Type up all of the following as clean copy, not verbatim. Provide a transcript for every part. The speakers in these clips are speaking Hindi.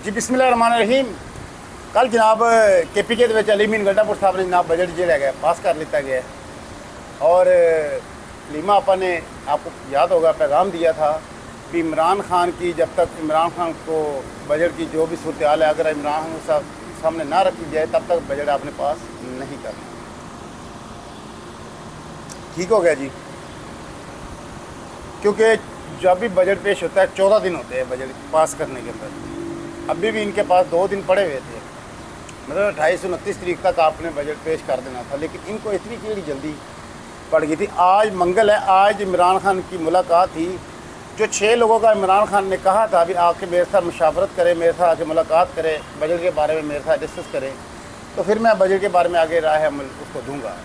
जी बिस्मिल्लाहिर्रहमानिर्रहीम। कल जनाब KPK के अली मीन गंडापुर साहब ने जनाब बजट जो है पास कर लिया गया है और लीमा आपा ने आपको याद होगा पैगाम दिया था कि इमरान खान की जब तक इमरान खान को बजट की जो भी सूरत हाल है अगर इमरान खान साहब सामने ना रखी जाए तब तक बजट आपने पास नहीं करना। ठीक हो गया जी, क्योंकि जब भी बजट पेश होता है 14 दिन होते हैं बजट पास करने के अंदर। अभी भी इनके पास 2 दिन पड़े हुए थे, मतलब 28 से 29 तारीख तक आपने बजट पेश कर देना था, लेकिन इनको इतनी केड़ी जल्दी पड़ गई थी। आज मंगल है, आज इमरान खान की मुलाकात थी। जो 6 लोगों का इमरान खान ने कहा था अभी आके मेरे साथ मुशावरत करें, मेरे साथ आके मुलाकात करें, बजट के बारे में मेरे साथ डिस्कस करें, तो फिर मैं बजट के बारे में आगे राय अमल उसको दूँगा।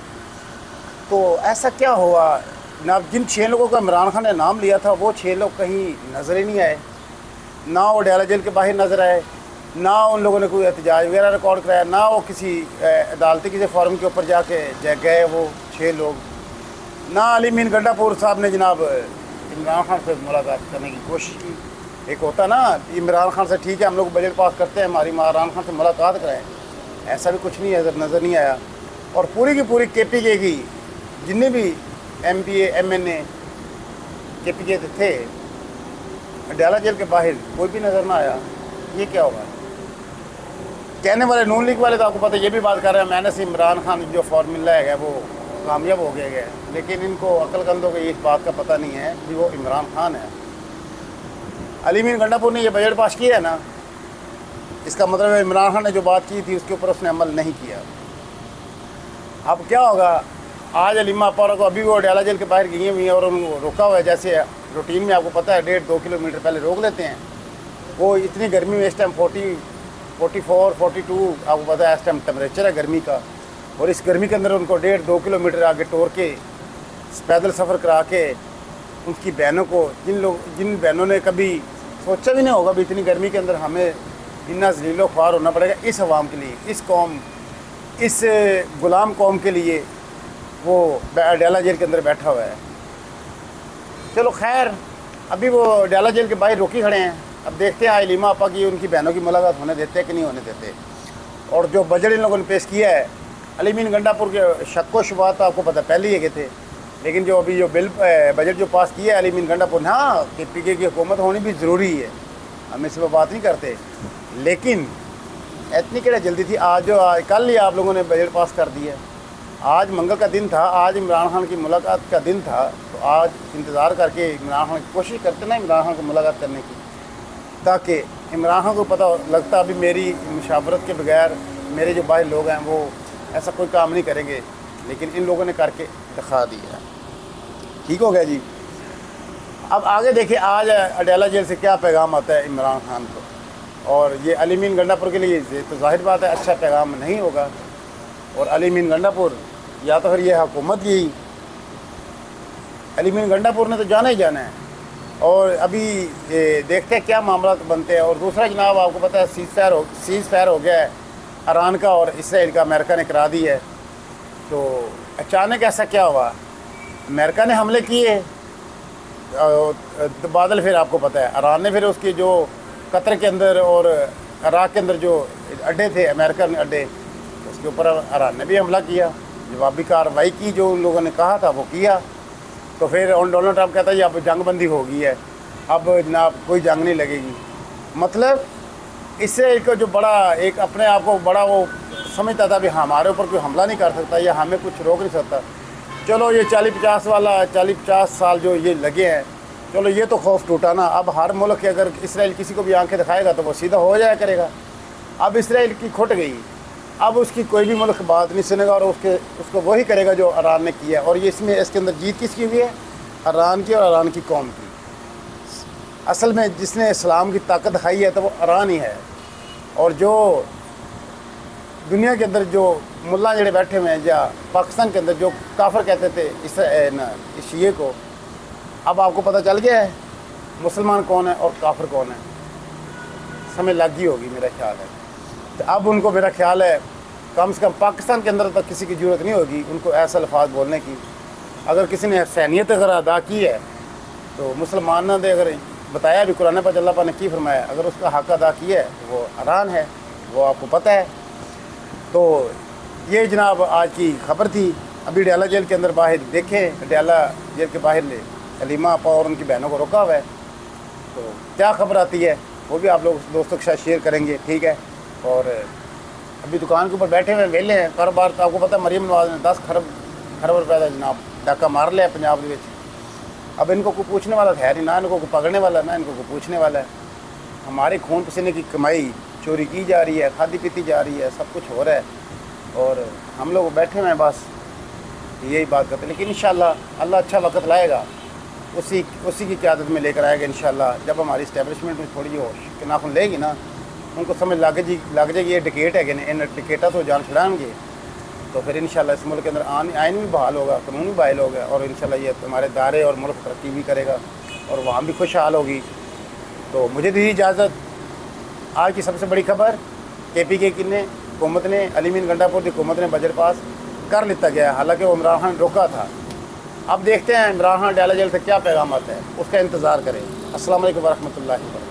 तो ऐसा क्या हुआ जनाब, जिन 6 लोगों का इमरान खान ने नाम लिया था वो 6 लोग कहीं नज़र ही नहीं आए, ना वो अडयाला जेल के बाहर नज़र आए, ना उन लोगों ने कोई एहतजाज वगैरह रिकॉर्ड कराया, ना वो किसी अदालती किसी फॉरम के ऊपर जाके गए वो 6 लोग, ना अली मीन गंडापुर साहब ने जनाब इमरान खान से मुलाकात करने की कोशिश की। एक होता ना इमरान खान से ठीक है हम लोग बजट पास करते हैं, हमारी इमरान खान से मुलाकात कराएँ, ऐसा भी कुछ नहीं है, नज़र नहीं आया। और पूरी की पूरी KPK की जितने भी MPA MNA KPK थे अडयाला जेल के बाहर कोई भी नज़र ना आया। ये क्या होगा? कहने वाले नून लीग वाले तो आपको पता है, ये भी बात कर रहे हैं मैंने से इमरान खान जो फार्मूला है वो कामयाब हो गया है, लेकिन इनको अक्लकंदों को इस बात का पता नहीं है कि वो इमरान खान है। अली मीन गंडापुर ने ये बजट पास किया है ना, इसका मतलब है इमरान खान ने जो बात की थी उसके ऊपर उसने अमल नहीं किया। अब क्या होगा, आज अलीमा अपारा को अभी वो अडयाला जेल के बाहर गई हुई हैं और उनको रोका हुआ है, जैसे रूटीन में आपको पता है 1.5-2 किलोमीटर पहले रोक लेते हैं। वो इतनी गर्मी में इस टाइम 40, 44, 42 आपको पता है इस टाइम टेम्परेचर है गर्मी का, और इस गर्मी के अंदर उनको 1.5-2 किलोमीटर आगे टोर के पैदल सफ़र करा के उनकी बहनों को, जिन बहनों ने कभी सोचा भी नहीं होगा भी इतनी गर्मी के अंदर हमें इतना ज़लीलो ख्वार होना पड़ेगा, इस अवाम के लिए, इस कौम, इस ग़ुलाम कौम के लिए वो अडयाला जेल के अंदर बैठा हुआ है। चलो खैर, अभी वो अडयाला जेल के बाहर रोकी खड़े हैं। अब देखते हैं लीमा आपा की उनकी बहनों की मुलाकात होने देते हैं कि नहीं होने देते। और जो बजट इन लोगों ने पेश किया है, अली मीन गंडापुर के शक व शुबहात तो आपको पता पहले ही है थे, लेकिन जो अभी जो बजट जो पास किया है अली मीन गंडापुर ने, हाँ KPK की हुकूमत होनी भी ज़रूरी है, हम इस पर बात नहीं करते, लेकिन इतनी क्या जल्दी थी। आज जो कल ही आप लोगों ने बजट पास कर दिया, आज मंगल का दिन था, आज इमरान खान की मुलाकात का दिन था, तो आज इंतज़ार करके इमरान खान की कोशिश करते ना इमरान खान को मुलाकात करने की, ताकि इमरान खान को पता लगता अभी मेरी मुशावरत के बगैर मेरे जो बाहर लोग हैं वो ऐसा कोई काम नहीं करेंगे, लेकिन इन लोगों ने करके दिखा दिया। ठीक हो गया जी। अब आगे देखिए आज अडयाला जेल से क्या पैगाम आता है इमरान खान को, और ये अली मीन गंडापुर के लिए तो जाहिर बात है अच्छा पैगाम नहीं होगा। और अली मीन गंडापुर या तो फिर ये हुकूमत की, अली मीन गंडापुर ने तो जाना ही जाना है, और अभी देखते हैं क्या मामला बनते हैं। और दूसरा जनाब आपको पता है सीज़ फायर हो गया है ईरान का और इसराइल का, अमेरिका ने करा दी है। तो अचानक ऐसा क्या हुआ, अमेरिका ने हमले किए तो बादल फिर आपको पता है ईरान ने फिर उसके जो कतर के अंदर और इराक़ के अंदर जो अड्डे थे अमेरिकन अड्डे, उसके ऊपर ईरान ने भी हमला किया, जवाबी कार्रवाई की, जो उन लोगों ने कहा था वो किया। तो फिर डोनाल्ड ट्रंप कहता है अब जंगबंदी हो गई है, अब जनाब कोई जंग नहीं लगेगी। मतलब इससे एक जो बड़ा एक अपने आप को बड़ा वो समझता था भी हमारे ऊपर कोई हमला नहीं कर सकता या हमें कुछ रोक नहीं सकता। चलो ये 40-50 साल जो ये लगे हैं, चलो ये तो खौफ टूटा ना। अब हर मुल्क के अगर इसराइल किसी को भी आंखें दिखाएगा तो वो सीधा हो जाया करेगा। अब इसराइल की खुट गई, अब उसकी कोई भी मुल्क बात नहीं सुनेगा और उसको वही करेगा जो ईरान ने किया। और ये इसके अंदर जीत किसकी हुई है? ईरान की और ईरान की कौम की। असल में जिसने इस्लाम की ताकत दिखाई है तो वो ईरान ही है। और जो दुनिया के अंदर जो मुल्ला जड़े बैठे हुए हैं, या पाकिस्तान के अंदर जो काफिर कहते थे इस शिये को, अब आपको पता चल गया है मुसलमान कौन है और काफिर कौन है, समझ लग गई होगी मेरा ख्याल है। तो अब उनको मेरा ख्याल है कम से कम पाकिस्तान के अंदर तक किसी की ज़रूरत नहीं होगी उनको ऐसा अल्फाज बोलने की। अगर किसी ने हसैनियत अगर अदा की है तो मुसलमानों ने अगर बताया भी कुरान पर, अल्लाह पाक ने की फरमाया, अगर उसका हक अदा किया है वो हरान है, वो आपको पता है। तो ये जनाब आज की खबर थी। अभी डयाला जेल के अंदर बाहर देखें, डयाला जेल के बाहर ले सलीमा आपा और उनकी बहनों को रोका हुआ है, तो क्या खबर आती है वो भी आप लोग दोस्तों के साथ शेयर करेंगे, ठीक है। और अभी दुकान के ऊपर बैठे हुए वेले हैं, कारोबार तो आपको पता है मरीम नवाज ने 10 खरब रुपए का जनाब डाका मार लिया पंजाब के। अब इनको कोई पूछने वाला है नहीं, ना इनको कोई पकड़ने वाला, ना इनको कोई पूछने वाला है। हमारे खून पसीने की कमाई चोरी की जा रही है, खादी पीती जा रही है, सब कुछ हो रहा है और हम लोग बैठे हुए हैं बस यही बात करते हैं। लेकिन इंशाल्लाह अल्लाह अच्छा वक्त लाएगा, उसी की क़यादत में लेकर आएगा इंशाल्लाह। जब हमारी इस्टेब्लिशमेंट में थोड़ी होश के नाखुन लेगी ना, उनको समझ लग जाएगी ये डिकेट है कि नहीं, इन डिकेटा तो जान छुड़ाएंगे, तो फिर इंशाल्लाह इस मुल्क के अंदर आइन भी बहाल होगा, कानून भी बहाल होगा और इंशाल्लाह ये हमारे दायरे और मुल्क तरक्की भी करेगा और वहाँ भी खुशहाल होगी। तो मुझे दी इजाज़त। आज की सबसे बड़ी खबर, KPK की ने हुकूमत ने, अली गंडापुर की हुकूमत ने बजट पास कर लेता गया, हालांकि वो इमरान खान रोका था। अब देखते हैं इमरान खान डयाला जेल से क्या पैगाम आता है, उसका इंतज़ार करें। अस्सलाम वालेकुम वरहमतुल्लाहि वबरकातुहू।